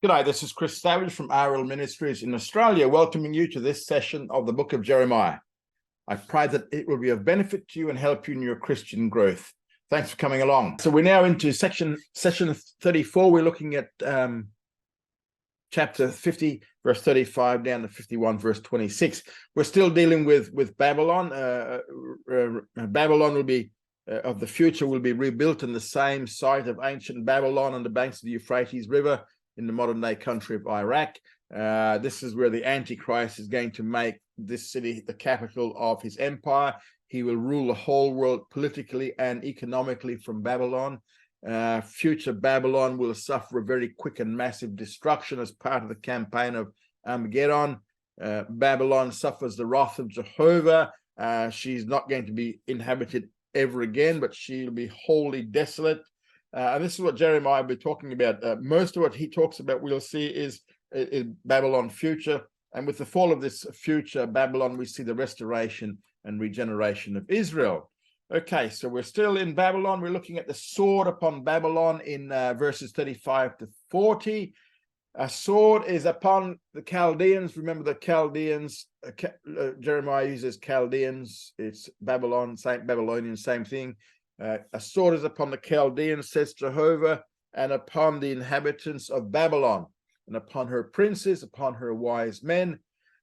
G'day, this is Chris Savage from RL Ministries in Australia, welcoming you to this session of the book of Jeremiah. I pray that it will be of benefit to you and help you in your Christian growth. Thanks for coming along. So we're now into session 34. We're looking at chapter 50, verse 35, down to 51, verse 26. We're still dealing with Babylon. Babylon will be of the future will be rebuilt in the same site of ancient Babylon on the banks of the Euphrates River in the modern-day country of Iraq. This is where the Antichrist is going to make this city the capital of his empire. He will rule the whole world politically and economically from Babylon. Future Babylon will suffer a very quick and massive destruction as part of the campaign of Armageddon. Babylon suffers the wrath of Jehovah. She's not going to be inhabited ever again, but she'll be wholly desolate. And this is what Jeremiah will be talking about. Most of what he talks about, we'll see, is Babylon future. And with the fall of this future Babylon, we see the restoration and regeneration of Israel. Okay, so we're still in Babylon. We're looking at the sword upon Babylon in verses 35 to 40. A sword is upon the Chaldeans. Remember the Chaldeans, Jeremiah uses Chaldeans. It's Babylon, same Babylonian, same thing. A sword is upon the Chaldeans, says Jehovah, and upon the inhabitants of Babylon, and upon her princes, upon her wise men.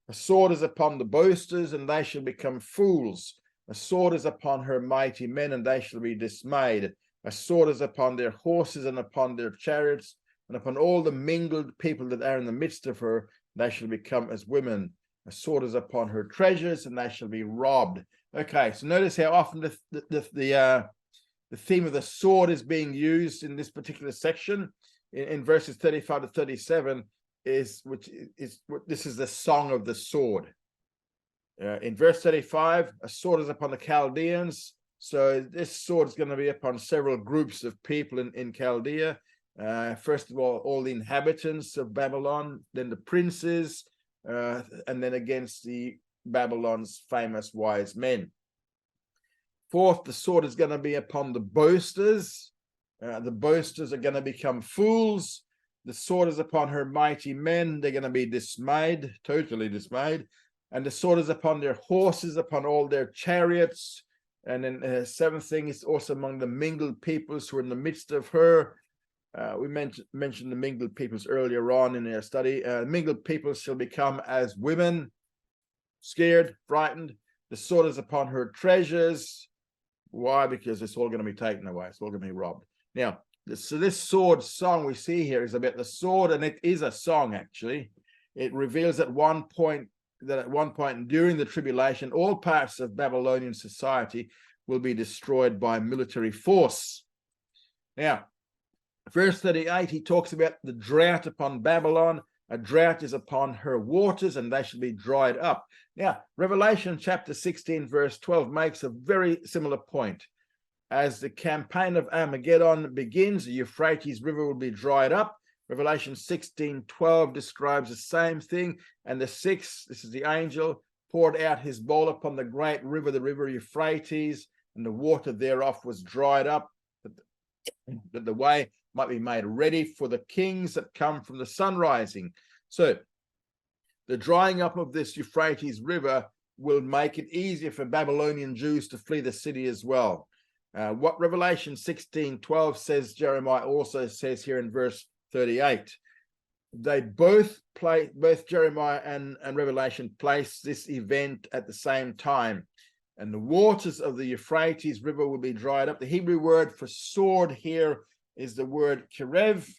A sword is upon the boasters, and they shall become fools. A sword is upon her mighty men, and they shall be dismayed. A sword is upon their horses and upon their chariots, and upon all the mingled people that are in the midst of her, they shall become as women. A sword is upon her treasures, and they shall be robbed. Okay, so notice how often the theme of the sword is being used in this particular section. In verses 35 to 37 this is the song of the sword. In verse 35, a sword is upon the Chaldeans. So this sword is going to be upon several groups of people in Chaldea. First of all the inhabitants of Babylon, then the princes, and then against the Babylon's famous wise men. Fourth, the sword is going to be upon the boasters. The boasters are going to become fools. The sword is upon her mighty men. They're going to be dismayed, totally dismayed. And the sword is upon their horses, upon all their chariots. And then seventh thing is also among the mingled peoples who are in the midst of her. We mentioned the mingled peoples earlier on in our study. Mingled peoples shall become as women, scared, frightened. The sword is upon her treasures. Why? Because it's all going to be taken away. It's all going to be robbed. Now, so this sword song we see here is about the sword, and it is a song, actually. It reveals at one point during the tribulation, all parts of Babylonian society will be destroyed by military force. Now, verse 38, he talks about the drought upon Babylon. A drought is upon her waters, and they shall be dried up. Now, Revelation chapter 16, verse 12 makes a very similar point. As the campaign of Armageddon begins, the Euphrates River will be dried up. Revelation 16:12 describes the same thing. And the sixth, this is the angel, poured out his bowl upon the great river, the river Euphrates, and the water thereof was dried up, that the way might be made ready for the kings that come from the sun rising. So the drying up of this Euphrates River will make it easier for Babylonian Jews to flee the city as well. What Revelation 16:12 says, Jeremiah also says here in verse 38. They both Jeremiah and Revelation place this event at the same time. And the waters of the Euphrates River will be dried up. The Hebrew word for sword here is the word kerev.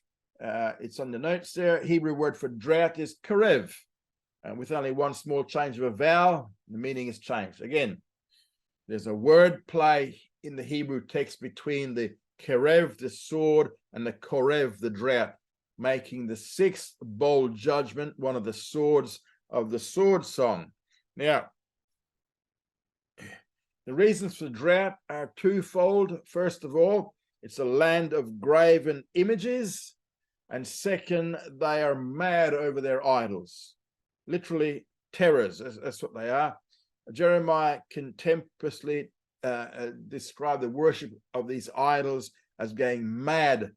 It's on the notes there. Hebrew word for drought is kerev. With only one small change of a vowel, the meaning is changed. Again, there's a word play in the Hebrew text between the kerev, the sword, and the korev, the drought, making the sixth bowl judgment one of the swords of the sword song. Now, the reasons for drought are twofold. First of all, it's a land of graven images. And second, they are mad over their idols. Literally terrors, that's what they are. Jeremiah contemptuously described the worship of these idols as going mad,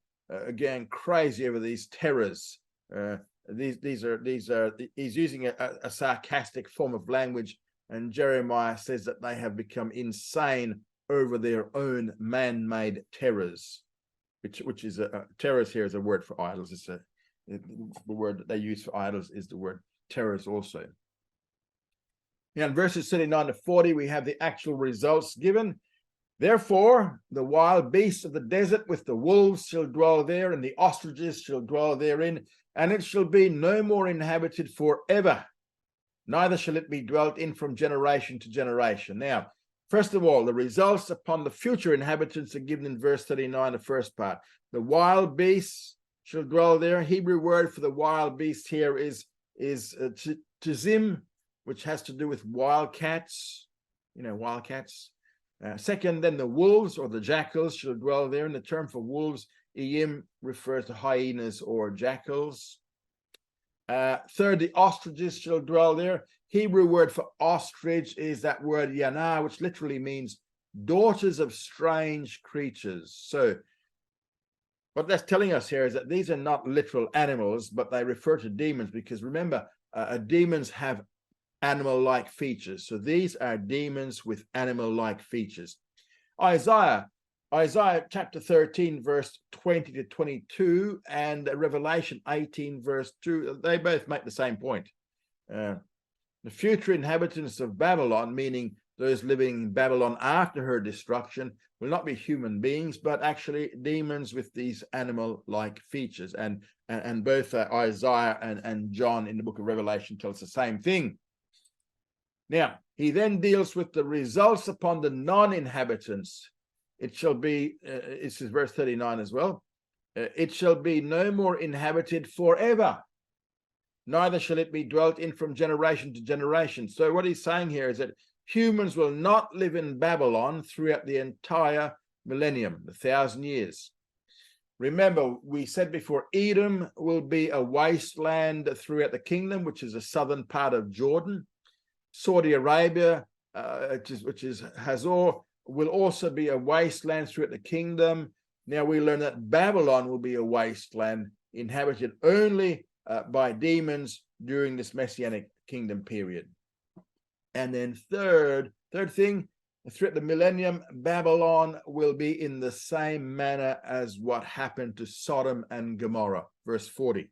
going crazy over these terrors. He's using a sarcastic form of language, and Jeremiah says that they have become insane over their own man-made terrors, which is terrors here is a word for idols. It's the word that they use for idols is the word terrors also. Now in verses 39 to 40, we have the actual results given. Therefore, the wild beasts of the desert with the wolves shall dwell there, and the ostriches shall dwell therein, and it shall be no more inhabited forever, neither shall it be dwelt in from generation to generation. Now, first of all, the results upon the future inhabitants are given in verse 39, the first part. The wild beasts shall dwell there. Hebrew word for the wild beast here is tizim, which has to do with wildcats, wildcats. Second, then the wolves or the jackals shall dwell there. And the term for wolves, iyim, refers to hyenas or jackals. Third, the ostriches shall dwell there. Hebrew word for ostrich is that word yana, which literally means daughters of strange creatures. So what that's telling us here is that these are not literal animals, but they refer to demons, because remember, demons have animal-like features. So these are demons with animal-like features. Isaiah chapter 13, verse 20 to 22, and Revelation 18, verse 2, they both make the same point. The future inhabitants of Babylon, meaning those living in Babylon after her destruction, will not be human beings, but actually demons with these animal-like features. And both Isaiah and John in the book of Revelation tell us the same thing. Now, he then deals with the results upon the non-inhabitants. It shall be, this is verse 39 as well, it shall be no more inhabited forever, neither shall it be dwelt in from generation to generation. So what he's saying here is that humans will not live in Babylon throughout the entire millennium, the 1,000 years. Remember, we said before, Edom will be a wasteland throughout the kingdom, which is the southern part of Jordan. Saudi Arabia, which is Hazor, will also be a wasteland throughout the kingdom. Now we learn that Babylon will be a wasteland inhabited only by demons during this Messianic kingdom period. And then third thing, throughout the millennium, Babylon will be in the same manner as what happened to Sodom and Gomorrah, verse 40.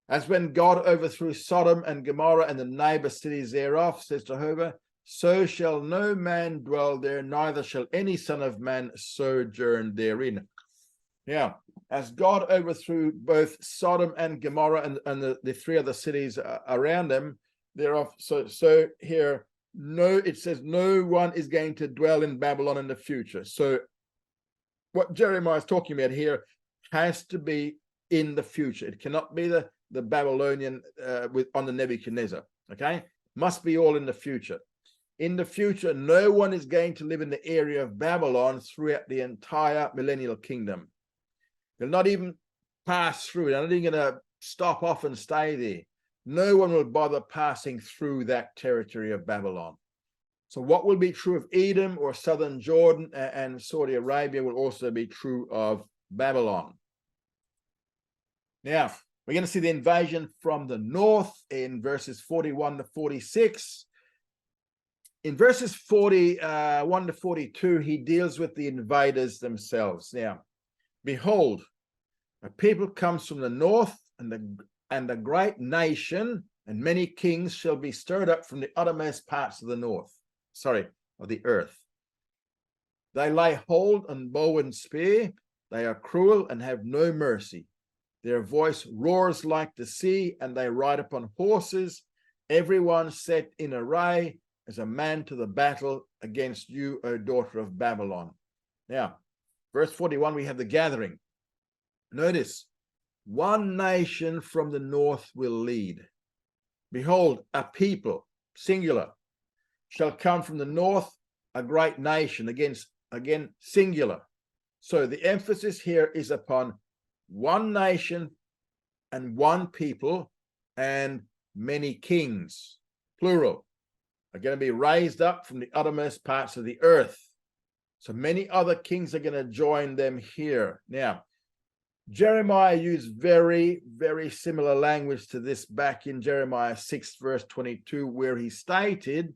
As when God overthrew Sodom and Gomorrah and the neighbor cities thereof, says Jehovah, so shall no man dwell there, neither shall any son of man sojourn therein. Now, as God overthrew both Sodom and Gomorrah and the three other cities around them, thereof, so here, it says no one is going to dwell in Babylon in the future. So what Jeremiah is talking about here has to be in the future. It cannot be the Babylonian on the Nebuchadnezzar, okay? Must be all in the future. In the future, no one is going to live in the area of Babylon throughout the entire millennial kingdom. They'll not even pass through. They're not even going to stop off and stay there. No one will bother passing through that territory of Babylon. So what will be true of Edom or southern Jordan and Saudi Arabia will also be true of Babylon. Now, we're going to see the invasion from the north in verses 41 to 46. In verses 41 to 42, he deals with the invaders themselves. Now, behold, a people comes from the north, and a great nation and many kings shall be stirred up from the uttermost parts of the earth. They lay hold on bow and spear. They are cruel and have no mercy. Their voice roars like the sea, and they ride upon horses, everyone set in array as a man to the battle against you, O daughter of Babylon. Now, verse 41, we have the gathering. Notice, one nation from the north will lead. Behold, a people, singular, shall come from the north, a great nation, again, singular. So the emphasis here is upon one nation and one people and many kings, plural, are going to be raised up from the uttermost parts of the earth. So many other kings are going to join them here. Now, Jeremiah used very, very similar language to this back in Jeremiah 6, verse 22, where he stated,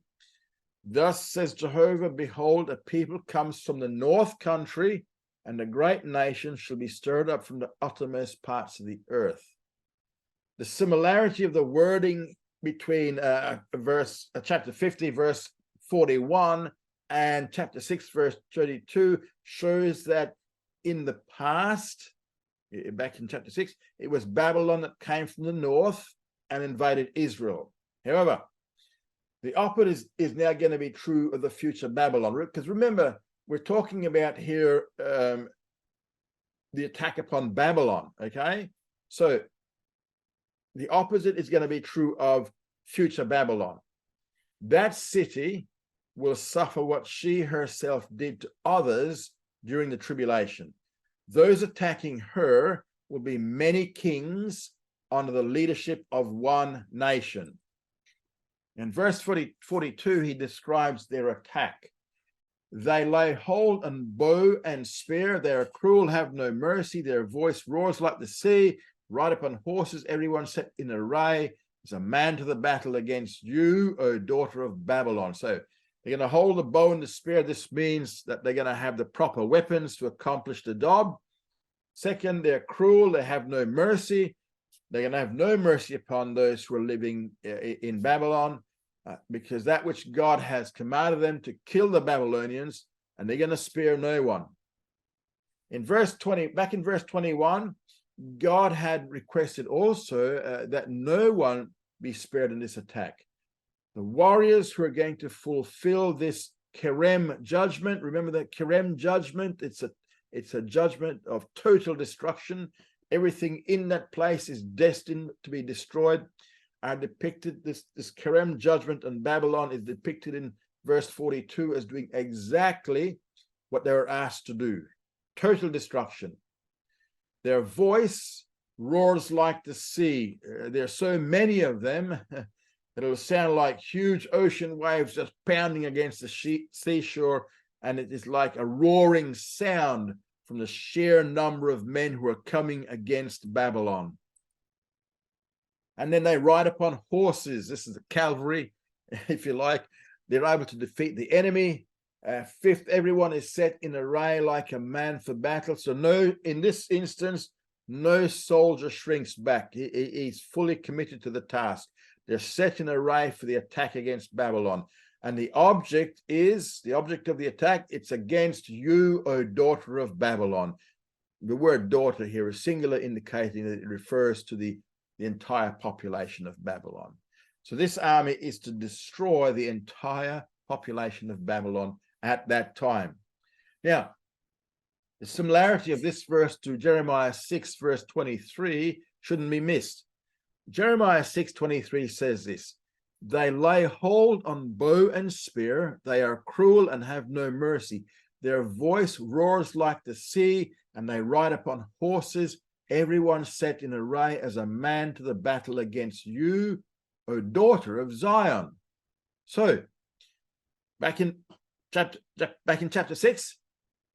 "Thus says Jehovah, behold, a people comes from the north country, and a great nation shall be stirred up from the uttermost parts of the earth." The similarity of the wording between chapter 50, verse 41, and chapter 6, verse 32 shows that in the past, back in chapter 6, it was Babylon that came from the north and invaded Israel. However, the opposite is now going to be true of the future Babylon, because remember, we're talking about here the attack upon Babylon, okay? So the opposite is going to be true of future Babylon. That city will suffer what she herself did to others during the tribulation. Those attacking her will be many kings under the leadership of one nation. In verse 42, he describes their attack. They lay hold on bow and spear. They are cruel, have no mercy. Their voice roars like the sea. Ride upon horses, everyone set in array. There's a man to the battle against you, O daughter of Babylon. So they're going to hold the bow and the spear. This means that they're going to have the proper weapons to accomplish the job. Second, they're cruel. They have no mercy. They're going to have no mercy upon those who are living in Babylon, because that which God has commanded them to kill the Babylonians, and they're going to spare no one. In verse 20, back in verse 21, God had requested also that no one be spared in this attack. The warriors who are going to fulfill this Kerem judgment, remember that Kerem judgment, it's a judgment of total destruction. Everything in that place is destined to be destroyed. Are depicted, this Kerem judgment on Babylon is depicted in verse 42 as doing exactly what they were asked to do. Total destruction. Their voice roars like the sea. There are so many of them that it'll sound like huge ocean waves just pounding against the seashore, and it is like a roaring sound from the sheer number of men who are coming against Babylon. And then they ride upon horses. This is the cavalry, if you like. They're able to defeat the enemy. Fifth, everyone is set in array like a man for battle. So no, in this instance, no soldier shrinks back. He's fully committed to the task. They're set in array for the attack against Babylon. And the object of the attack, it's against you, O daughter of Babylon. The word daughter here is singular, indicating that it refers to the entire population of Babylon. So this army is to destroy the entire population of Babylon at that time. Now, the similarity of this verse to Jeremiah 6, verse 23 shouldn't be missed. Jeremiah 6:23 says this: "They lay hold on bow and spear. They are cruel and have no mercy. Their voice roars like the sea, and they ride upon horses, everyone set in array as a man to the battle against you, O daughter of Zion." So, back in chapter 6,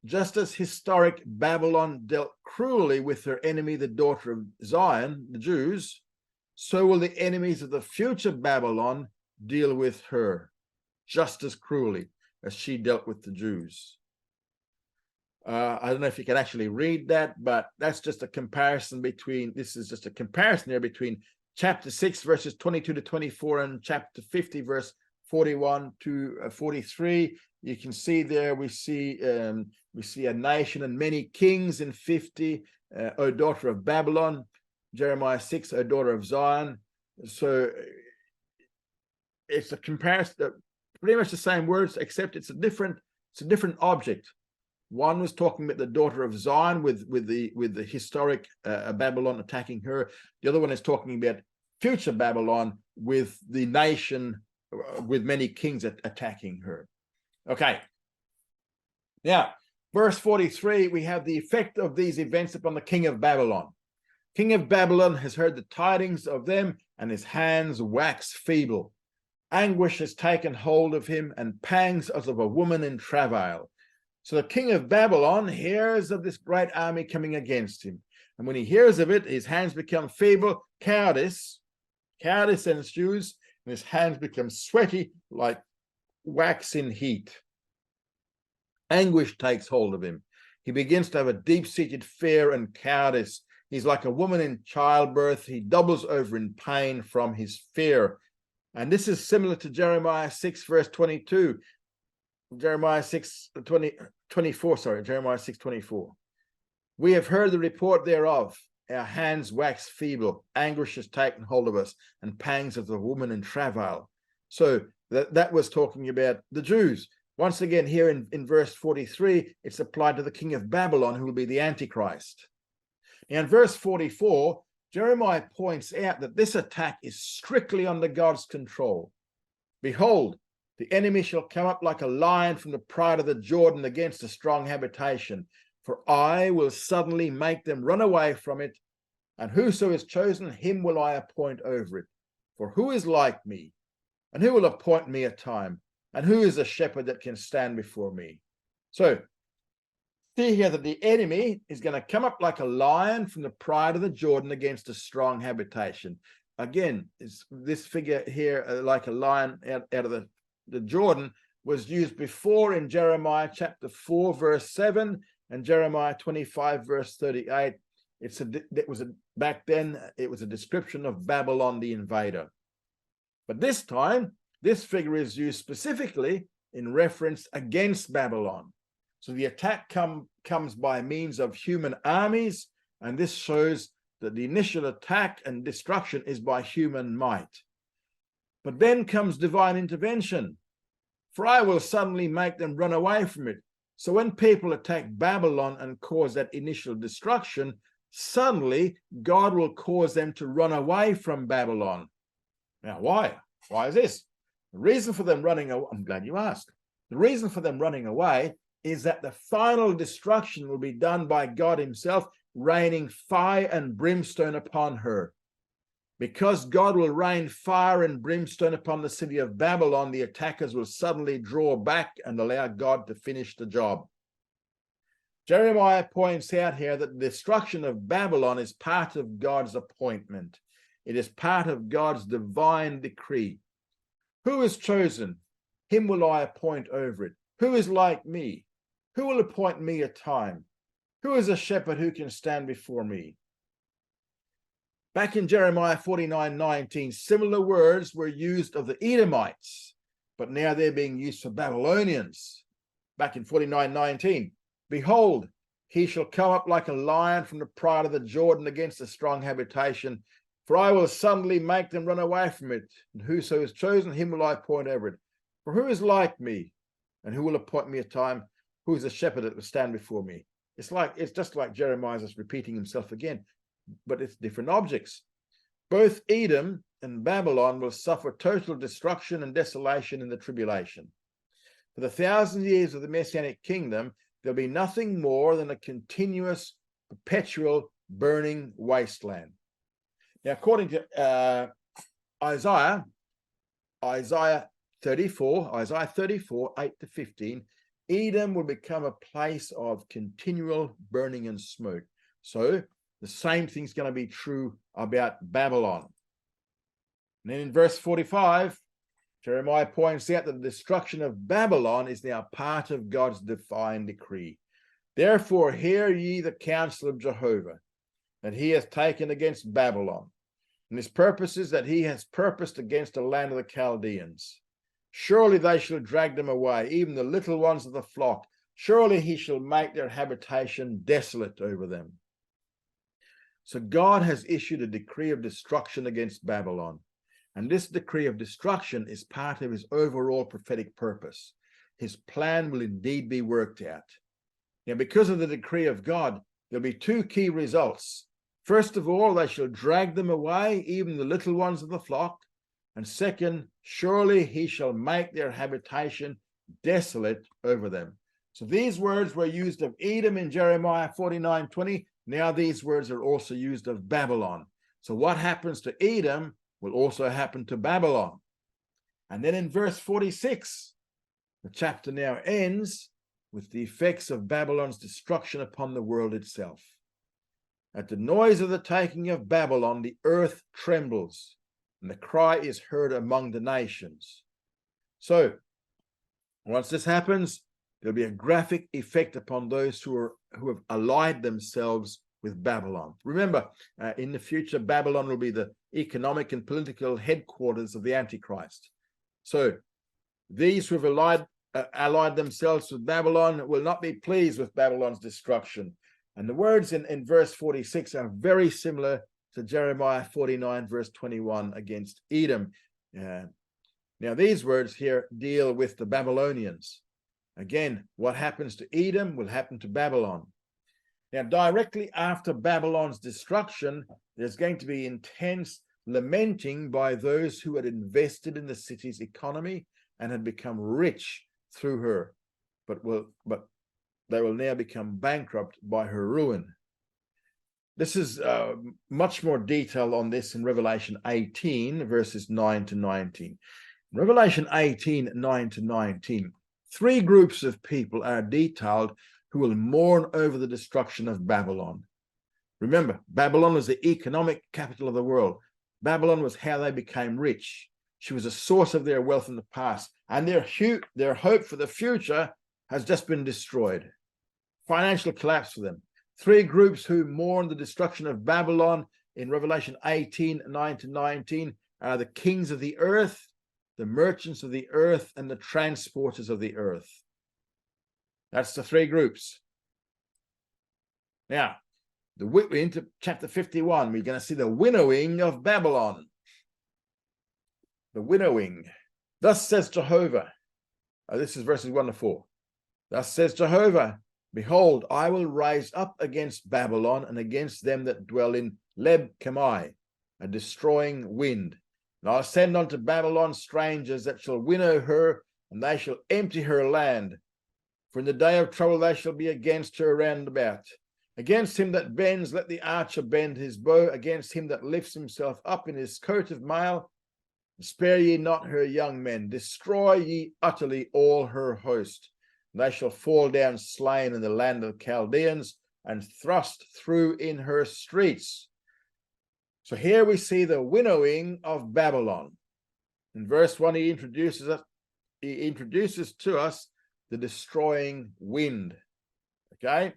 just as historic Babylon dealt cruelly with her enemy, the daughter of Zion, the Jews, so will the enemies of the future Babylon deal with her just as cruelly as she dealt with the Jews. I don't know if you can actually read that, but that's just a comparison between, this is just a comparison there between chapter 6, verses 22 to 24, and chapter 50, verse 41 to 43. You can see there, we see a nation and many kings in 50, O daughter of Babylon. Jeremiah 6, O daughter of Zion. So it's a comparison, pretty much the same words, except it's a different object. One was talking about the daughter of Zion with the historic Babylon attacking her. The other one is talking about future Babylon with the nation with many kings attacking her. Okay. Now, verse 43, we have the effect of these events upon the king of Babylon. King of Babylon has heard the tidings of them, and his hands wax feeble. Anguish has taken hold of him, and pangs as of a woman in travail. So the king of Babylon hears of this great army coming against him. And when he hears of it, his hands become feeble, cowardice ensues, and his hands become sweaty like wax in heat. Anguish takes hold of him. He begins to have a deep-seated fear and cowardice. He's like a woman in childbirth. He doubles over in pain from his fear. And this is similar to Jeremiah 6, verse 22. Jeremiah 6, 24, Jeremiah 6, 24. We have heard the report thereof. Our hands wax feeble. Anguish has taken hold of us, and pangs of the woman in travail. So that was talking about the Jews. Once again, here in verse 43, it's applied to the king of Babylon, who will be the Antichrist. Now, in verse 44, Jeremiah points out that this attack is strictly under God's control. Behold, the enemy shall come up like a lion from the pride of the Jordan against a strong habitation. For I will suddenly make them run away from it, and whoso is chosen, him will I appoint over it. For who is like me, and who will appoint me a time? And who is a shepherd that can stand before me? So, see here that the enemy is going to come up like a lion from the pride of the Jordan against a strong habitation. Again, this figure here, like a lion out of the Jordan, was used before in Jeremiah chapter 4, verse 7, and Jeremiah 25, verse 38. Back then, it was a description of Babylon, the invader. But this time, this figure is used specifically in reference against Babylon. So the attack comes by means of human armies, and this shows that the initial attack and destruction is by human might. But then comes divine intervention. For I will suddenly make them run away from it. So when people attack Babylon and cause that initial destruction, suddenly God will cause them to run away from Babylon. Now, why? Why is this? The reason for them running away, I'm glad you asked. The reason for them running away is that the final destruction will be done by God himself, raining fire and brimstone upon her. Because God will rain fire and brimstone upon the city of Babylon, the attackers will suddenly draw back and allow God to finish the job. Jeremiah points out here that the destruction of Babylon is part of God's appointment. It is part of God's divine decree. Who is chosen? Him will I appoint over it. Who is like me? Who will appoint me a time? Who is a shepherd who can stand before me? Back in Jeremiah 49:19, similar words were used of the Edomites, but now they're being used for Babylonians. Back in 49:19, behold, he shall come up like a lion from the pride of the Jordan against a strong habitation. For I will suddenly make them run away from it, and whoso is chosen, him will I appoint over it. For who is like me, and who will appoint me a time? Who is a shepherd that will stand before me? It's just like Jeremiah is repeating himself again, but it's different objects. Both Edom and Babylon will suffer total destruction and desolation in the tribulation. For the 1,000 years of the Messianic kingdom, there'll be nothing more than a continuous, perpetual, burning wasteland. Now, according to Isaiah 34, 8 to 15, Edom will become a place of continual burning and smoke. So the same thing's going to be true about Babylon. And then in verse 45, Jeremiah points out that the destruction of Babylon is now part of God's divine decree. Therefore, hear ye the counsel of Jehovah, that he has taken against Babylon. And his purpose is that he has purposed against the land of the Chaldeans. Surely they shall drag them away, even the little ones of the flock. Surely he shall make their habitation desolate over them. So God has issued a decree of destruction against Babylon. And this decree of destruction is part of his overall prophetic purpose. His plan will indeed be worked out. Now, because of the decree of God, there'll be two key results. First of all, they shall drag them away, even the little ones of the flock. And second, surely he shall make their habitation desolate over them. So these words were used of Edom in Jeremiah 49:20. Now these words are also used of Babylon. So what happens to Edom will also happen to Babylon. And then in verse 46, the chapter now ends with the effects of Babylon's destruction upon the world itself. At the noise of the taking of Babylon, the earth trembles, and the cry is heard among the nations. So, once this happens, there'll be a graphic effect upon those who have allied themselves with Babylon. Remember, in the future, Babylon will be the economic and political headquarters of the Antichrist. So, these who have allied themselves with Babylon will not be pleased with Babylon's destruction. And the words in verse 46 are very similar to Jeremiah 49, verse 21 against Edom. Now, these words here deal with the Babylonians. Again, what happens to Edom will happen to Babylon. Now, directly after Babylon's destruction, there's going to be intense lamenting by those who had invested in the city's economy and had become rich through her, but they will now become bankrupt by her ruin. This is much more detail on this in Revelation 18, verses 9 to 19. In Revelation 18, 9 to 19, three groups of people are detailed who will mourn over the destruction of Babylon. Remember, Babylon was the economic capital of the world. Babylon was how they became rich. She was a source of their wealth in the past, and their hope for the future has just been destroyed. Financial collapse for them. Three groups who mourn the destruction of Babylon in Revelation 18, 9 to 19 are the kings of the earth, the merchants of the earth, and the transporters of the earth. That's the three groups. Now, into chapter 51, we're going to see the winnowing of Babylon. The winnowing. Thus says Jehovah. This is verses 1 to 4. Thus says Jehovah, behold, I will rise up against Babylon and against them that dwell in Leb-Kamai, a destroying wind. And I'll send unto Babylon strangers that shall winnow her, and they shall empty her land. For in the day of trouble they shall be against her round about. Against him that bends, let the archer bend his bow. Against him that lifts himself up in his coat of mail, spare ye not her young men. Destroy ye utterly all her host. They shall fall down slain in the land of Chaldeans, and thrust through in her streets. So here we see the winnowing of Babylon. In verse 1, he introduces to us the destroying wind. Okay?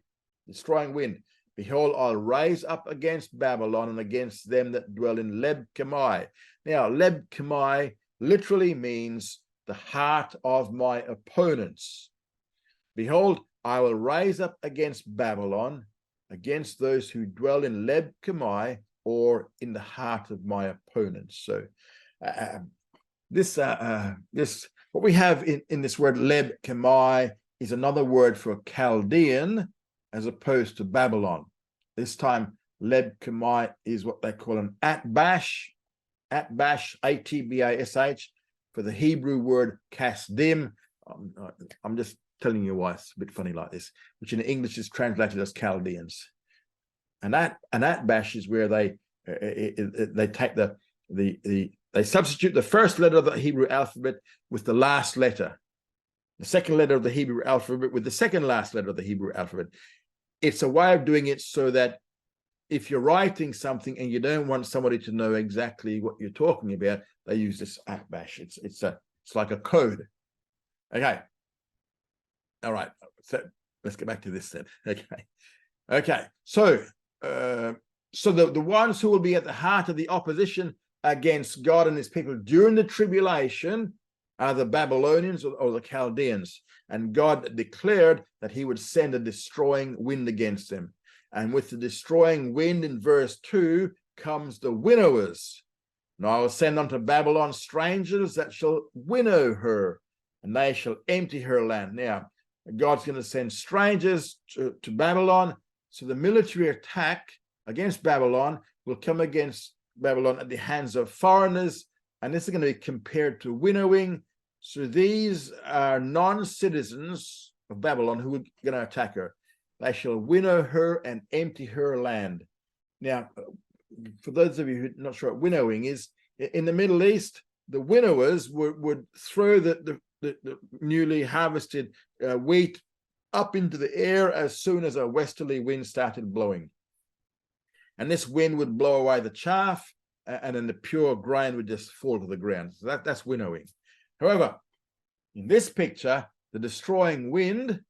Destroying wind. Behold, I'll rise up against Babylon and against them that dwell in Leb-Kamai. Now, Leb-Kamai literally means the heart of my opponents. Behold, I will rise up against Babylon, against those who dwell in Leb-Kamai, or in the heart of my opponents. So what we have in this word Leb-Kamai is another word for Chaldean as opposed to Babylon. This time, Leb-Kamai is what they call an Atbash, A-T-B-A-S-H, for the Hebrew word Kasdim. I'm just telling you why it's a bit funny like this, which in English is translated as Chaldeans. And Atbash is where they take they substitute the first letter of the Hebrew alphabet with the last letter, the second letter of the Hebrew alphabet with the second last letter of the Hebrew alphabet. It's a way of doing it so that if you're writing something and you don't want somebody to know exactly what you're talking about, they use this Atbash. It's like a code. Okay. All right. So let's get back to this then. Okay. So the ones who will be at the heart of the opposition against God and his people during the tribulation are the Babylonians or the Chaldeans. And God declared that he would send a destroying wind against them. And with the destroying wind in verse 2 comes the winnowers. And I will send unto Babylon strangers that shall winnow her, and they shall empty her land. Now, God's going to send strangers to Babylon. So the military attack against Babylon will come against Babylon at the hands of foreigners, and this is going to be compared to winnowing. So these are non-citizens of Babylon who are going to attack her. They shall winnow her and empty her land. Now, for those of you who are not sure what winnowing is, in the Middle East, the winnowers would throw the newly harvested wheat up into the air as soon as a westerly wind started blowing. And this wind would blow away the chaff, and then the pure grain would just fall to the ground. So that's winnowing. However, in this picture, the destroying wind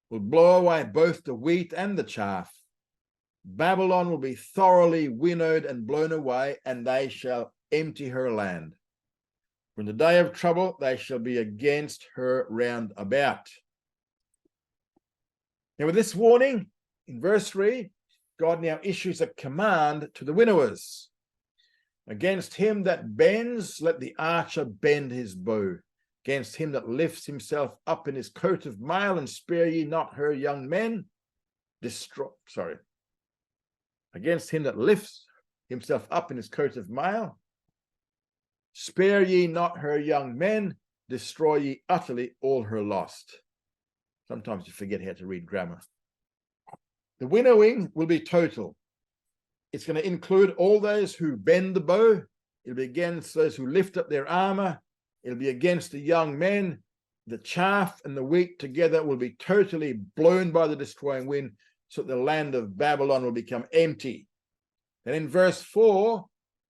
will blow away both the wheat and the chaff. Babylon will be thoroughly winnowed and blown away, and they shall empty her land. For in the day of trouble, they shall be against her round about. Now, with this warning, in verse 3, God now issues a command to the winnowers. Against him that bends, let the archer bend his bow. Against him that lifts himself up in his coat of mail, and spare ye not her young men. Against him that lifts himself up in his coat of mail, spare ye not her young men, destroy ye utterly all her lost. Sometimes you forget how to read grammar. The winnowing will be total. It's going to include all those who bend the bow. It'll be against those who lift up their armor. It'll be against the young men. The chaff and the wheat together will be totally blown by the destroying wind, so that the land of Babylon will become empty. And in verse 4,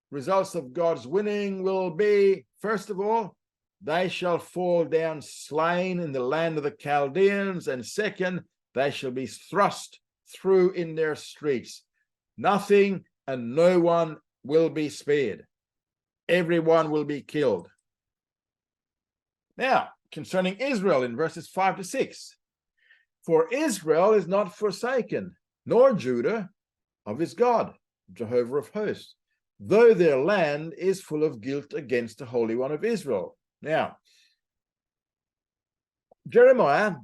results of God's winning will be, first of all, they shall fall down slain in the land of the Chaldeans, and second, they shall be thrust through in their streets. Nothing and no one will be spared. Everyone will be killed. Now, concerning Israel in verses 5 to 6, for Israel is not forsaken, nor Judah of his God, Jehovah of hosts, though their land is full of guilt against the Holy One of Israel. Now, Jeremiah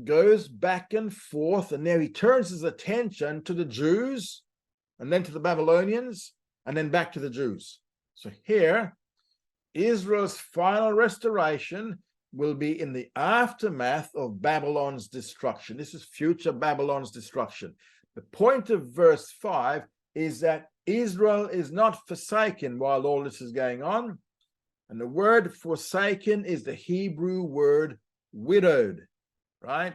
goes back and forth, and now he turns his attention to the Jews, and then to the Babylonians, and then back to the Jews. So here, Israel's final restoration will be in the aftermath of Babylon's destruction. This is future Babylon's destruction. The point of verse 5 is that Israel is not forsaken while all this is going on. And the word forsaken is the Hebrew word widowed, right?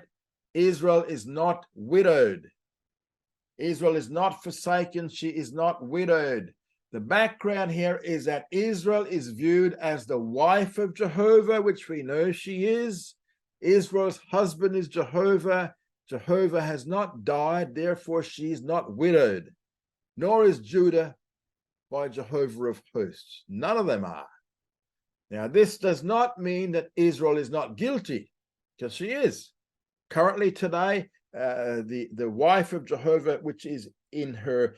Israel is not widowed. Israel is not forsaken. She is not widowed. The background here is that Israel is viewed as the wife of Jehovah, which we know she is. Israel's husband is Jehovah. Jehovah has not died, therefore she is not widowed. Nor is Judah by Jehovah of hosts. None of them are. Now, this does not mean that Israel is not guilty, because she is. Currently today, the wife of Jehovah, which is in her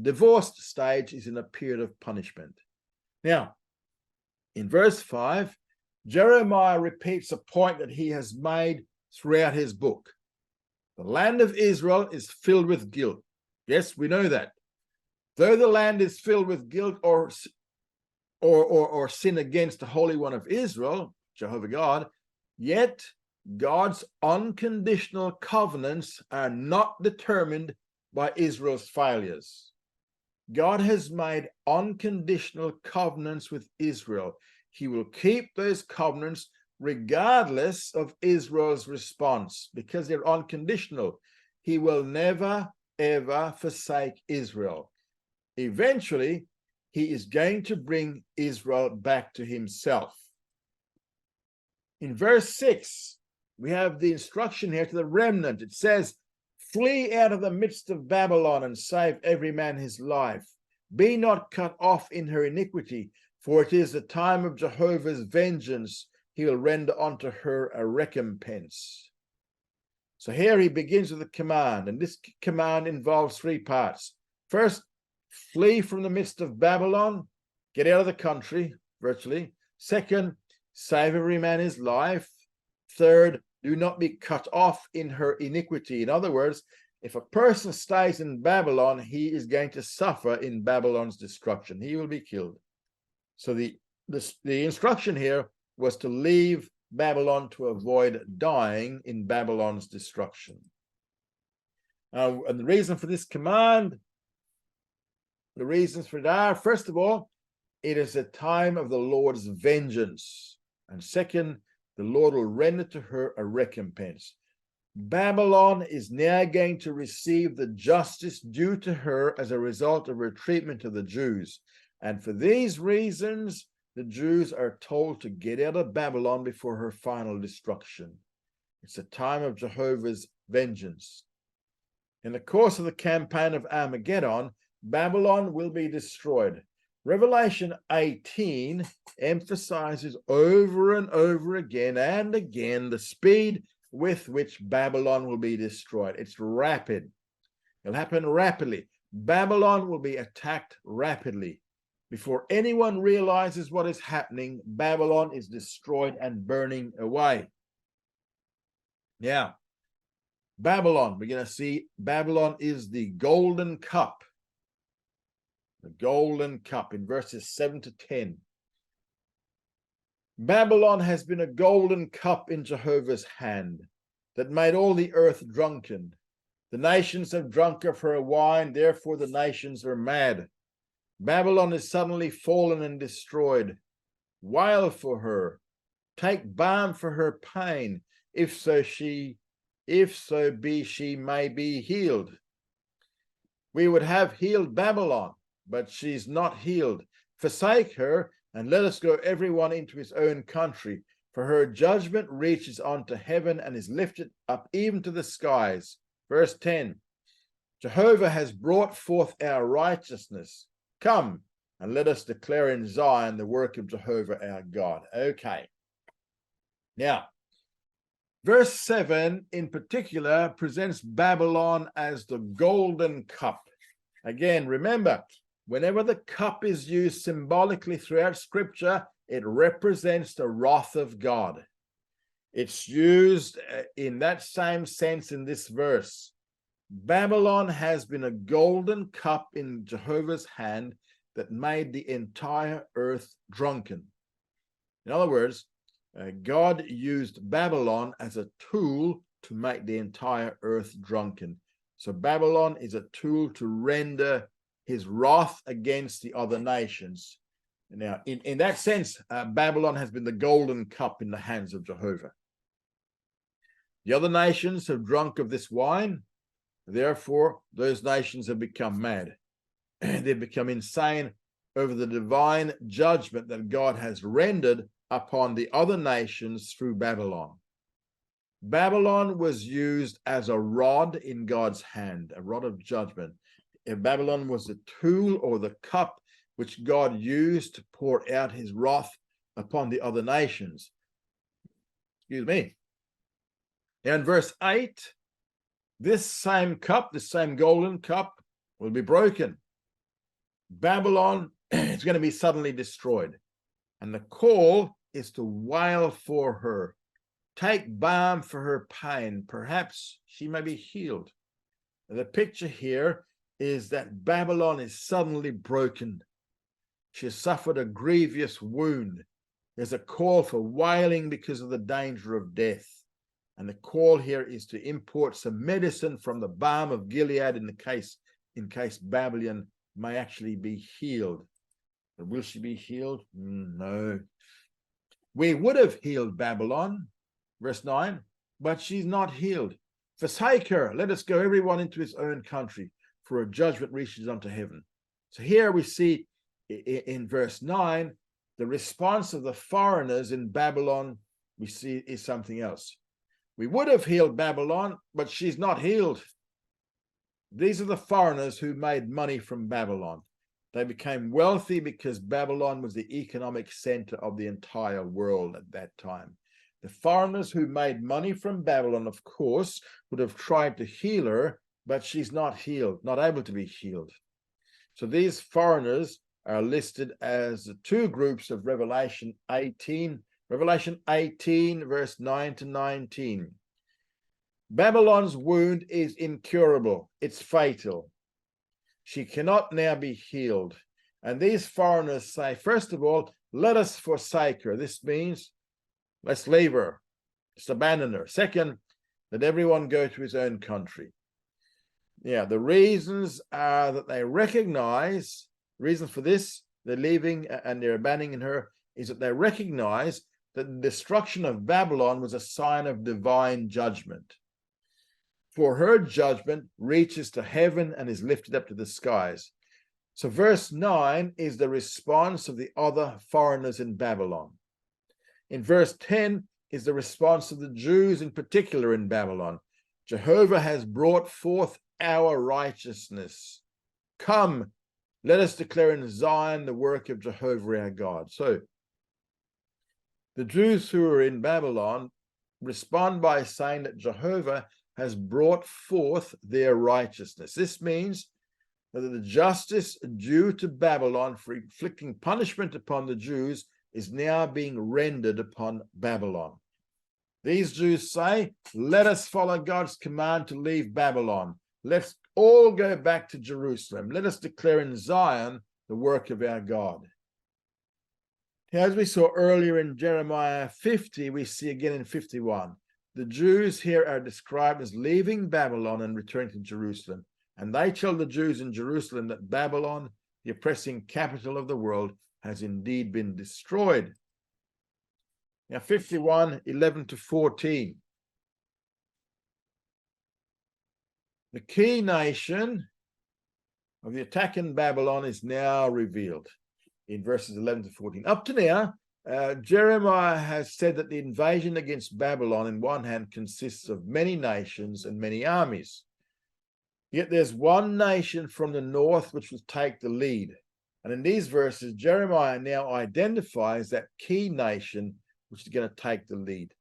divorced stage, is in a period of punishment. Now, in verse 5, Jeremiah repeats a point that he has made throughout his book. The land of Israel is filled with guilt. Yes, we know that. Though the land is filled with guilt or sin against the Holy One of Israel, Jehovah God, yet God's unconditional covenants are not determined by Israel's failures. God has made unconditional covenants with Israel. He will keep those covenants regardless of Israel's response, because they're unconditional. He will never, ever forsake Israel. Eventually, he is going to bring Israel back to himself. In verse 6, we have the instruction here to the remnant. It says, flee out of the midst of Babylon and save every man his life. Be not cut off in her iniquity, for it is the time of Jehovah's vengeance. He will render unto her a recompense. So here he begins with a command, and this command involves three parts. First, flee from the midst of Babylon, get out of the country, virtually. Second, save every man his life. Third, do not be cut off in her iniquity. In other words, if a person stays in Babylon, he is going to suffer in Babylon's destruction. He will be killed. So the instruction here was to leave Babylon to avoid dying in Babylon's destruction. And the reason for this command, the reasons for it are, first of all, it is a time of the Lord's vengeance. And second, the Lord will render to her a recompense. Babylon is now going to receive the justice due to her as a result of her treatment of the Jews. And for these reasons, the Jews are told to get out of Babylon before her final destruction. It's a time of Jehovah's vengeance. In the course of the campaign of Armageddon, Babylon will be destroyed. Revelation 18 emphasizes over and over again and again the speed with which Babylon will be destroyed. It's rapid. It'll happen rapidly. Babylon will be attacked rapidly. Before anyone realizes what is happening, Babylon is destroyed and burning away. Now, Babylon, we're going to see Babylon is the golden cup. The golden cup in verses 7 to 10. Babylon has been a golden cup in Jehovah's hand that made all the earth drunken. The nations have drunk of her wine, therefore the nations are mad. Babylon is suddenly fallen and destroyed. Wail for her. Take balm for her pain, if so be she may be healed. We would have healed Babylon, but she's not healed. Forsake her, and let us go everyone into his own country, for her judgment reaches unto heaven and is lifted up even to the skies. Verse 10, Jehovah has brought forth our righteousness. Come, and let us declare in Zion the work of Jehovah our God. Okay. Now, verse 7 in particular presents Babylon as the golden cup. Again, remember, whenever the cup is used symbolically throughout Scripture, it represents the wrath of God. It's used in that same sense in this verse. Babylon has been a golden cup in Jehovah's hand that made the entire earth drunken. In other words, God used Babylon as a tool to make the entire earth drunken. So Babylon is a tool to render his wrath against the other nations. Now, in that sense, Babylon has been the golden cup in the hands of Jehovah. The other nations have drunk of this wine. Therefore, those nations have become mad. They've become insane over the divine judgment that God has rendered upon the other nations through Babylon. Babylon was used as a rod in God's hand, a rod of judgment. Babylon was the tool or the cup which God used to pour out his wrath upon the other nations. Excuse me. And verse 8, this same cup, this same golden cup will be broken. Babylon is going to be suddenly destroyed. And the call is to wail for her. Take balm for her pain. Perhaps she may be healed. The picture here is that Babylon is suddenly broken. She has suffered a grievous wound. There's a call for wailing because of the danger of death. And the call here is to import some medicine from the balm of Gilead in case Babylon may actually be healed. But will she be healed? No. We would have healed Babylon, verse 9, but she's not healed. Forsake her, let us go everyone into his own country, for a judgment reaches unto heaven. So here we see in verse 9, the response of the foreigners in Babylon, we see is something else. We would have healed Babylon, but she's not healed. These are the foreigners who made money from Babylon. They became wealthy because Babylon was the economic center of the entire world at that time. The foreigners who made money from Babylon, of course, would have tried to heal her, but she's not healed, not able to be healed. So these foreigners are listed as the two groups of Revelation 18. Revelation 18, verse 9 to 19. Babylon's wound is incurable. It's fatal. She cannot now be healed. And these foreigners say, first of all, let us forsake her. This means let's leave her. Let's abandon her. Second, let everyone go to his own country. Yeah, the reasons are that they recognize, reason for this, they're leaving and they're abandoning her, is that they recognize that the destruction of Babylon was a sign of divine judgment. for her judgment reaches to heaven and is lifted up to the skies. So verse 9 is the response of the other foreigners in Babylon. In verse 10 is the response of the Jews in particular in Babylon. Jehovah has brought forth our righteousness. Come, let us declare in Zion the work of Jehovah our God. So the Jews who are in Babylon respond by saying that Jehovah has brought forth their righteousness. This means that the justice due to Babylon for inflicting punishment upon the Jews is now being rendered upon Babylon. These Jews say, let us follow God's command to leave Babylon. Let's all go back to Jerusalem. Let us declare in Zion the work of our God. As we saw earlier in Jeremiah 50, we see again in 51. The Jews here are described as leaving Babylon and returning to Jerusalem. And they tell the Jews in Jerusalem that Babylon, the oppressing capital of the world, has indeed been destroyed. Now 51, 11 to 14. The key nation of the attack in Babylon is now revealed in verses 11 to 14. Up to now, Jeremiah has said that the invasion against Babylon in one hand consists of many nations and many armies. Yet there's one nation from the north which will take the lead. And in these verses, Jeremiah now identifies that key nation which is going to take the lead.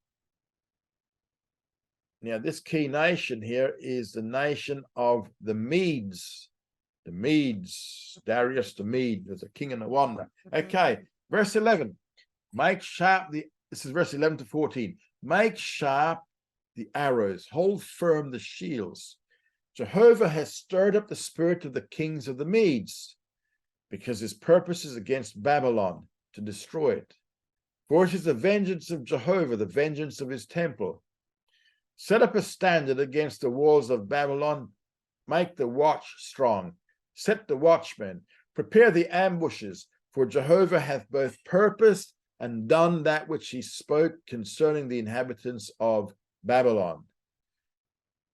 Now, this key nation here is the nation of the Medes. The Medes, Darius the Mede, there's a king and a wonder. Okay, verse 11. Make sharp this is verse 11 to 14. Make sharp the arrows, hold firm the shields. Jehovah has stirred up the spirit of the kings of the Medes, because his purpose is against Babylon, to destroy it. For it is the vengeance of Jehovah, the vengeance of his temple. Set up a standard against the walls of Babylon. Make the watch strong. Set the watchmen. Prepare the ambushes, for Jehovah hath both purposed and done that which he spoke concerning the inhabitants of Babylon.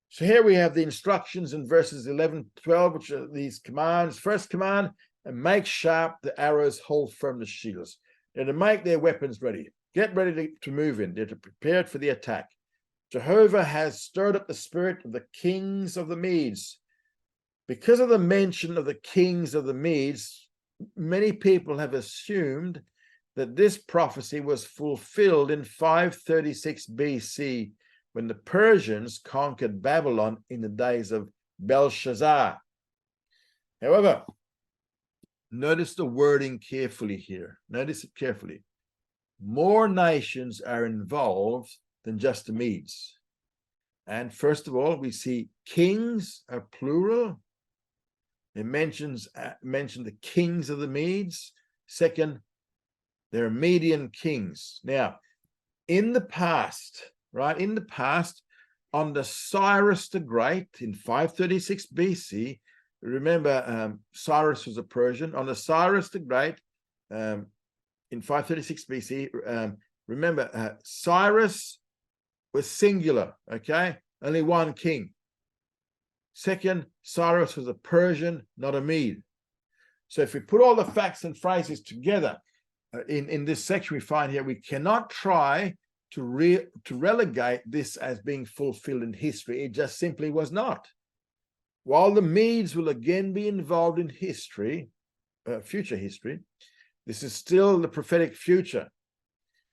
So here we have the instructions in verses 11 to 12, which are these commands. First command, and make sharp the arrows, hold firm the shields. They're to make their weapons ready. Get ready to move in. They're to prepare for the attack. Jehovah has stirred up the spirit of the kings of the Medes. Because of the mention of the kings of the Medes, many people have assumed that this prophecy was fulfilled in 536 BC, when the Persians conquered Babylon in the days of Belshazzar. However, notice the wording carefully here. Notice it carefully. More nations are involved than just the Medes. And first of all, we see kings are plural. It mentions the kings of the Medes. Second, there are Median kings. Now, in the past, under Cyrus the Great in 536 BC, remember Cyrus was a Persian. Under Cyrus the Great in 536 BC, remember Cyrus was singular, okay? Only one king. Second, Cyrus was a Persian, not a Mede. So if we put all the facts and phrases together in this section we find here, we cannot try to relegate this as being fulfilled in history. It just simply was not. While the Medes will again be involved in history, future history, this is still the prophetic future.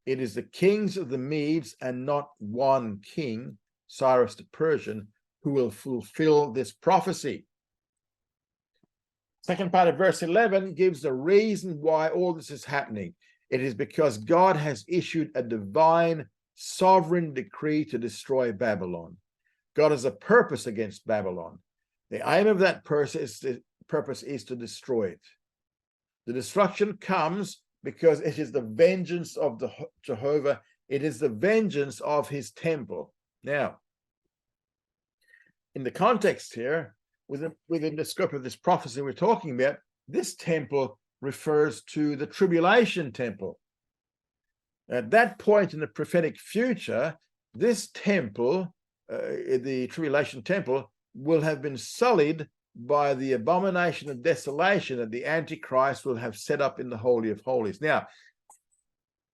It is the kings of the Medes and not one king, Cyrus the Persian, who will fulfill this prophecy. Second part of verse 11 gives the reason why all this is happening. It is because God has issued a divine sovereign decree to destroy Babylon. God has a purpose against Babylon. The aim of that purpose is to destroy it. The destruction comes because it is the vengeance of Jehovah. It is the vengeance of his temple. Now, in the context here, within the scope of this prophecy we're talking about, this temple refers to the tribulation temple. At that point in the prophetic future, this temple the tribulation temple will have been sullied by the abomination of desolation that the Antichrist will have set up in the Holy of Holies. Now,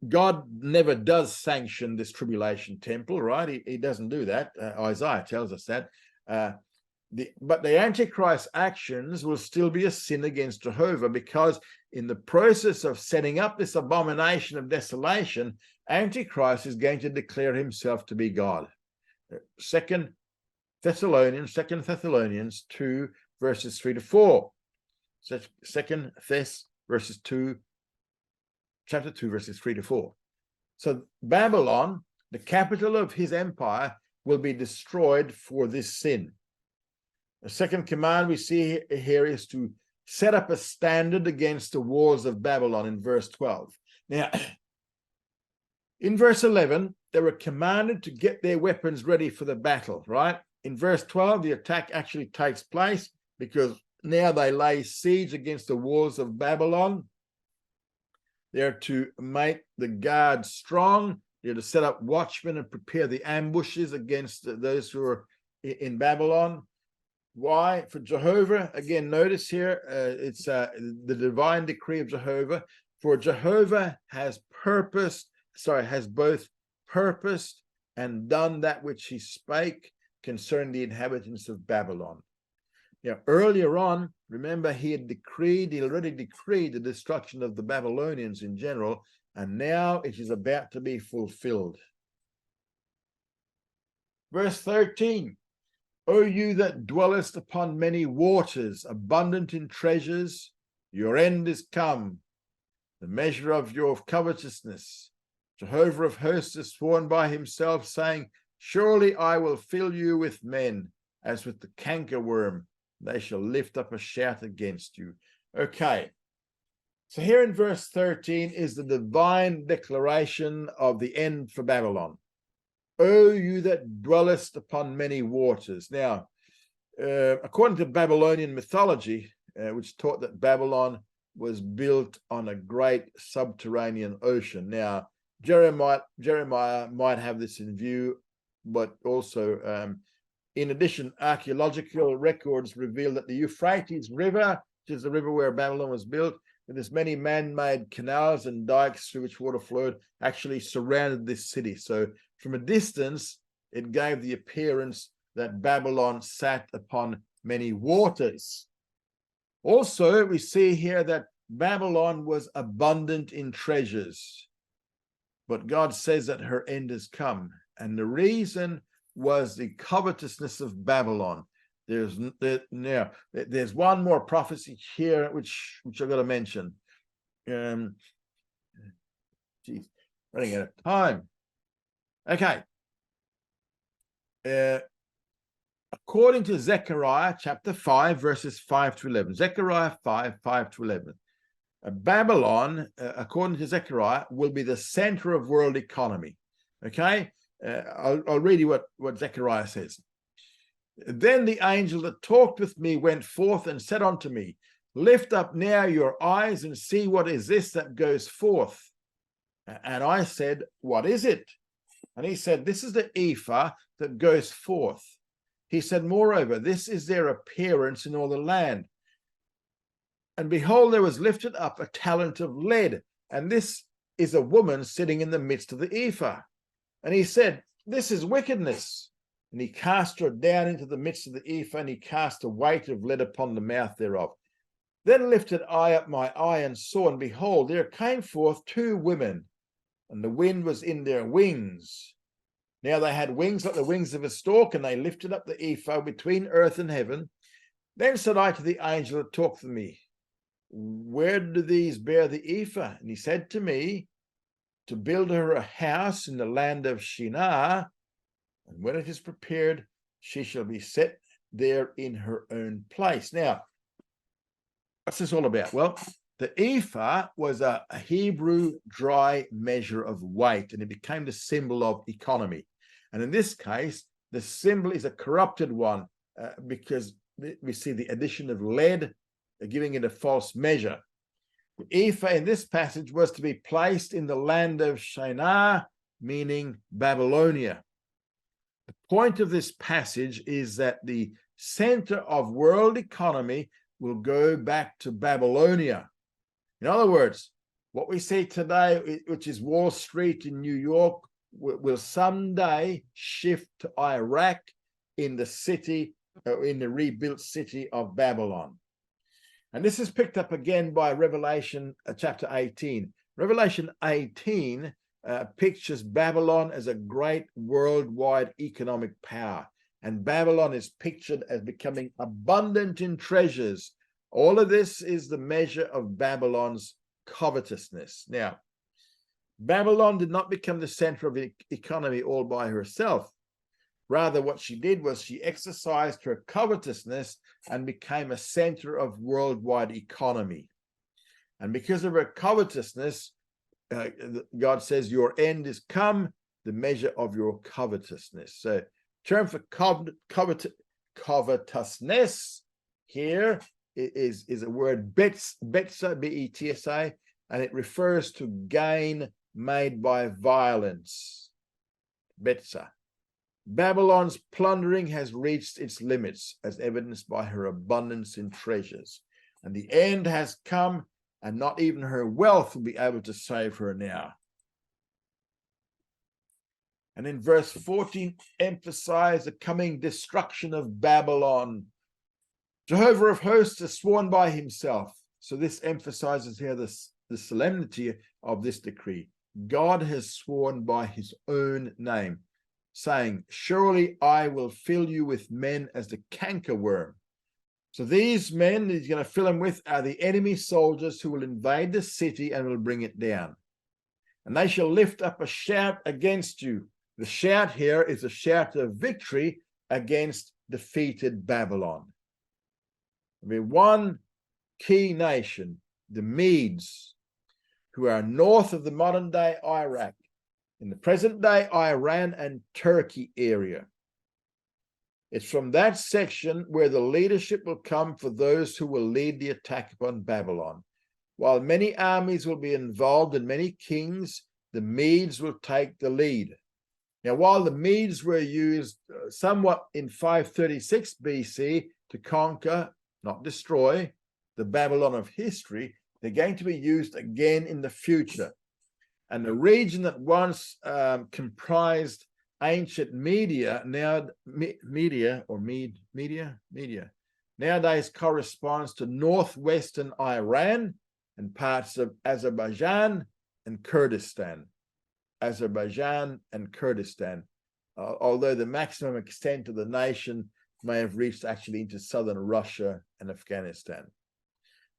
God never does sanction this tribulation temple, right? He doesn't do that. Isaiah tells us that. But the Antichrist actions will still be a sin against Jehovah, because in the process of setting up this abomination of desolation, Antichrist is going to declare himself to be God. Second Thessalonians 2, verses 3 to 4. Second Thess, verses 2, chapter 2, verses 3 to 4. So Babylon, the capital of his empire, will be destroyed for this sin. The second command we see here is to set up a standard against the walls of Babylon in verse 12. Now, in verse 11, they were commanded to get their weapons ready for the battle, right? In verse 12, the attack actually takes place because now they lay siege against the walls of Babylon. They're to make the guard strong. They're to set up watchmen and prepare the ambushes against those who are in Babylon. Why? For Jehovah, again, notice here, it's the divine decree of Jehovah. For Jehovah has both purposed and done that which he spake concerning the inhabitants of Babylon. Now, earlier on, remember, he already decreed the destruction of the Babylonians in general, and now it is about to be fulfilled. Verse 13, O you that dwellest upon many waters, abundant in treasures, your end is come, the measure of your covetousness. Jehovah of hosts has sworn by himself, saying, surely I will fill you with men, as with the cankerworm. They shall lift up a shout against you. Okay, so here in verse 13 is the divine declaration of the end for Babylon. O you that dwellest upon many waters. Now, according to Babylonian mythology, which taught that Babylon was built on a great subterranean ocean. Now, Jeremiah might have this in view, but also, in addition, archaeological records reveal that the Euphrates River, which is the river where Babylon was built, and there's many man-made canals and dikes through which water flowed, actually surrounded this city. So from a distance, it gave the appearance that Babylon sat upon many waters. Also, we see here that Babylon was abundant in treasures, but God says that her end has come. And the reason was the covetousness of Babylon. There's one more prophecy here which I've got to mention. Running out of time. Okay. According to Zechariah chapter 5, verses 5 to 11. Zechariah 5, 5 to 11. Babylon, according to Zechariah, will be the center of world economy. Okay. I'll read you what Zechariah says. Then the angel that talked with me went forth and said unto me, lift up now your eyes and see what is this that goes forth. And I said, what is it? And he said, this is the ephah that goes forth. He said, moreover, this is their appearance in all the land. And behold, there was lifted up a talent of lead, and this is a woman sitting in the midst of the ephah. And he said, this is wickedness. And he cast her down into the midst of the ephah, and he cast a weight of lead upon the mouth thereof. Then lifted I up my eye and saw, and behold, there came forth two women, and the wind was in their wings. Now they had wings like the wings of a stork, and they lifted up the ephah between earth and heaven. Then said I to the angel that talked with me, where do these bear the ephah? And he said to me, to build her a house in the land of Shinar, and when it is prepared, she shall be set there in her own place. Now, what's this all about? Well, the ephah was a Hebrew dry measure of weight, and it became the symbol of economy. And in this case, the symbol is a corrupted one because we see the addition of lead, giving it a false measure. The ephah in this passage was to be placed in the land of Shinar, meaning Babylonia. The point of this passage is that the center of world economy will go back to Babylonia. In other words, what we see today, which is Wall Street in New York, will someday shift to Iraq in the city, in the rebuilt city of Babylon. And this is picked up again by Revelation chapter 18. Revelation 18 pictures Babylon as a great worldwide economic power. And Babylon is pictured as becoming abundant in treasures. All of this is the measure of Babylon's covetousness. Now, Babylon did not become the center of the economy all by herself. Rather, what she did was she exercised her covetousness and became a center of worldwide economy. And because of her covetousness, God says, your end is come, the measure of your covetousness. So, term for covetousness here is a word betsa, B-E-T-S-A, and it refers to gain made by violence. Betsa. Babylon's plundering has reached its limits, as evidenced by her abundance in treasures. And the end has come, and not even her wealth will be able to save her now. And in verse 14, emphasize the coming destruction of Babylon. Jehovah of hosts has sworn by himself. So this emphasizes here the solemnity of this decree. God has sworn by his own name, saying, surely I will fill you with men as the cankerworm. So these men he's going to fill them with are the enemy soldiers who will invade the city and will bring it down. And they shall lift up a shout against you. The shout here is a shout of victory against defeated Babylon. There'll be one key nation, the Medes, who are north of the modern-day Iraq, in the present-day Iran and Turkey area. It's from that section where the leadership will come for those who will lead the attack upon Babylon. While many armies will be involved and many kings, the Medes will take the lead. Now, while the Medes were used somewhat in 536 BC to conquer, not destroy, the Babylon of history, they're going to be used again in the future. And the region that once comprised ancient Media, nowadays corresponds to northwestern Iran and parts of Azerbaijan and Kurdistan. Although the maximum extent of the nation may have reached actually into southern Russia and Afghanistan.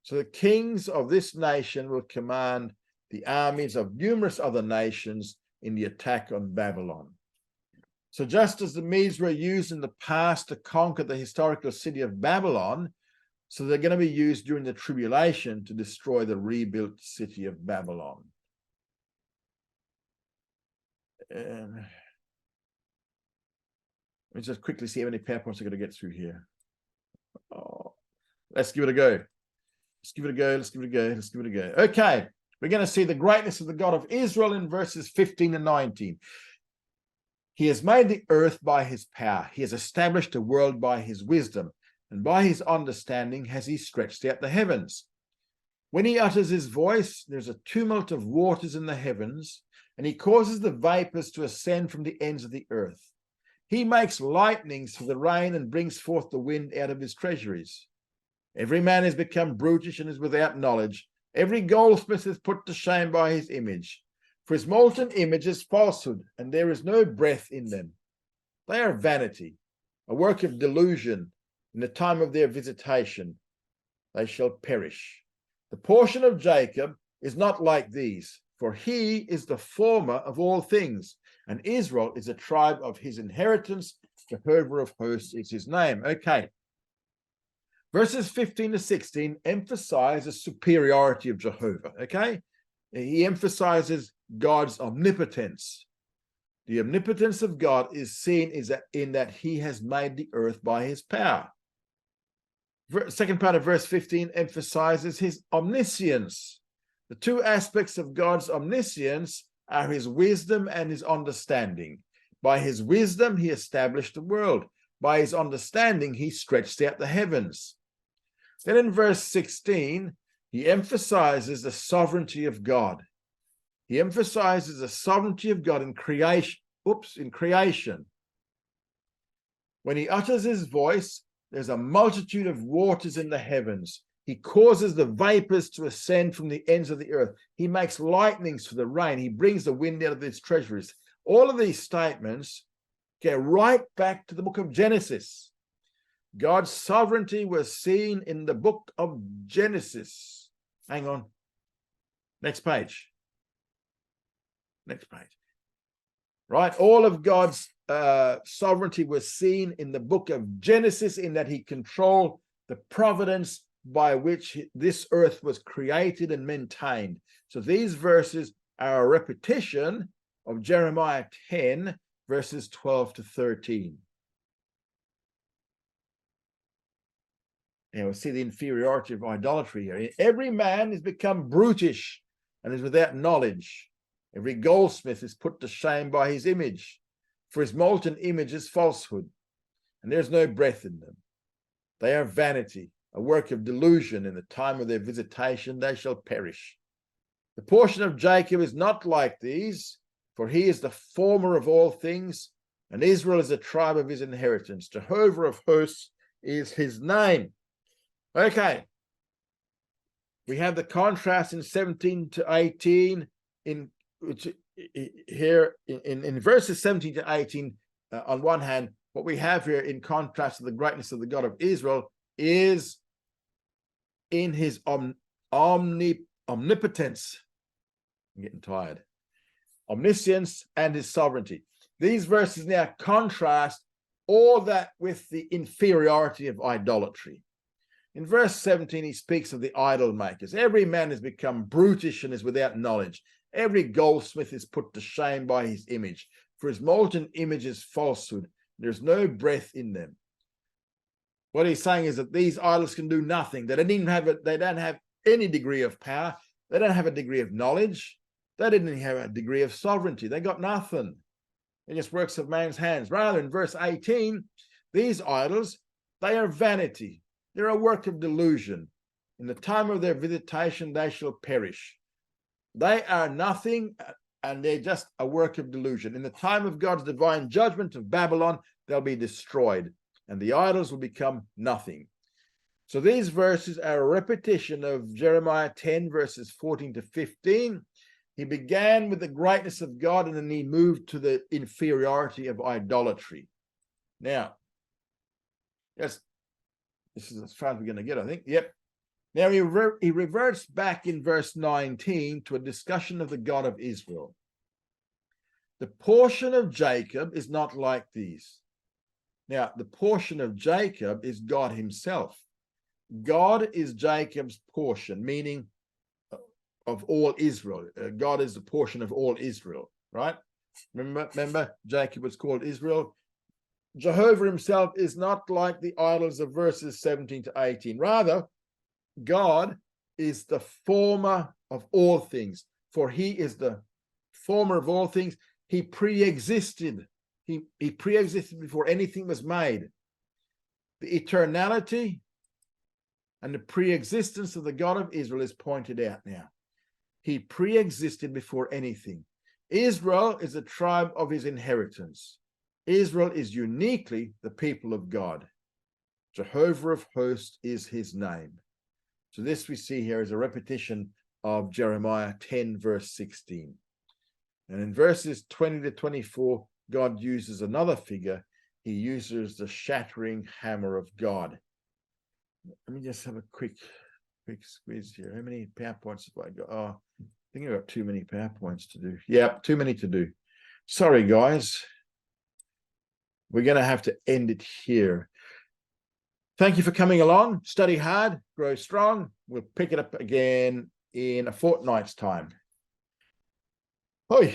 So the kings of this nation will command the armies of numerous other nations in the attack on Babylon. So just as the Medes were used in the past to conquer the historical city of Babylon, so they're going to be used during the tribulation to destroy the rebuilt city of Babylon. Let me just quickly see how many PowerPoints I'm going to get through here. Let's give it a go. Okay, we're going to see the greatness of the God of Israel in verses 15 and 19. He has made the earth by his power. He has established the world by his wisdom, and by his understanding has he stretched out the heavens. When he utters his voice, there's a tumult of waters in the heavens, and he causes the vapors to ascend from the ends of the earth. He makes lightnings for the rain and brings forth the wind out of his treasuries. Every man has become brutish and is without knowledge. Every goldsmith is put to shame by his image. For his molten image is falsehood, and there is no breath in them. They are vanity, a work of delusion. In the time of their visitation, they shall perish. The portion of Jacob is not like these, for he is the former of all things, and Israel is a tribe of his inheritance. Jehovah of hosts is his name. Okay. Verses 15 to 16 emphasize the superiority of Jehovah, okay? He emphasizes God's omnipotence. The omnipotence of God is seen in that he has made the earth by his power. Second part of verse 15 emphasizes his omniscience. The two aspects of God's omniscience are his wisdom and his understanding. By his wisdom, he established the world. By his understanding, he stretched out the heavens. Then in verse 16, he emphasizes the sovereignty of God. He emphasizes the sovereignty of God in creation. In creation. When he utters his voice, there's a multitude of waters in the heavens. He causes the vapors to ascend from the ends of the earth. He makes lightnings for the rain. He brings the wind out of his treasuries. All of these statements go right back to the book of Genesis. God's sovereignty was seen in the book of Genesis. Hang on. Next page. Next page. Right? All of God's sovereignty was seen in the book of Genesis, in that he controlled the providence by which this earth was created and maintained. So these verses are a repetition of Jeremiah 10, verses 12 to 13. Now we see the inferiority of idolatry here. Every man is become brutish and is without knowledge. Every goldsmith is put to shame by his image, for his molten image is falsehood, and there's no breath in them. They are vanity, a work of delusion. In the time of their visitation they shall perish. The portion of Jacob is not like these, for he is the former of all things, and Israel is a tribe of his inheritance. Jehovah of hosts is his name. Okay. We have the contrast in 17 to 18 in which here in verses 17 to 18, on one hand, what we have here in contrast to the greatness of the God of Israel is in his omnipotence. I'm getting tired. Omniscience and his sovereignty. These verses now contrast all that with the inferiority of idolatry. In verse 17, he speaks of the idol makers. Every man has become brutish and is without knowledge. Every goldsmith is put to shame by his image, for his molten image is falsehood. There's no breath in them. What he's saying is that these idols can do nothing. They don't even have it. They don't have any degree of power. They don't have a degree of knowledge. They didn't have a degree of sovereignty. They got nothing. They're just works of man's hands. Rather, in verse 18, these idols, they are vanity. They're a work of delusion. In the time of their visitation, they shall perish. They are nothing, and they're just a work of delusion. In the time of God's divine judgment of Babylon, they'll be destroyed, and the idols will become nothing. So these verses are a repetition of Jeremiah 10, verses 14 to 15. He began with the greatness of God, and then he moved to the inferiority of idolatry. Now, yes, this is as far as we're going to get, I think. Yep. Now he reverts back in verse 19 to a discussion of the God of Israel. The portion of Jacob is not like these. Now, the portion of Jacob is God himself. God is Jacob's portion, meaning of all Israel. God is the portion of all Israel, right? Remember, Jacob was called Israel. Jehovah himself is not like the idols of verses 17 to 18. Rather, God is the former of all things, for he is the former of all things. He pre-existed. He pre-existed before anything was made. The eternality and the pre-existence of the God of Israel is pointed out now. He pre-existed before anything. Israel is a tribe of his inheritance. Israel is uniquely the people of God. Jehovah of hosts is his name. So this we see here is a repetition of Jeremiah 10, verse 16. And in verses 20 to 24, God uses another figure. He uses the shattering hammer of God. Let me just have a quick squeeze here. How many PowerPoints have I got? Oh, I think I've got too many PowerPoints to do. Yeah, too many to do. Sorry, guys. We're going to have to end it here. Thank you for coming along. Study hard, grow strong. We'll pick it up again in a fortnight's time. Oh, yeah.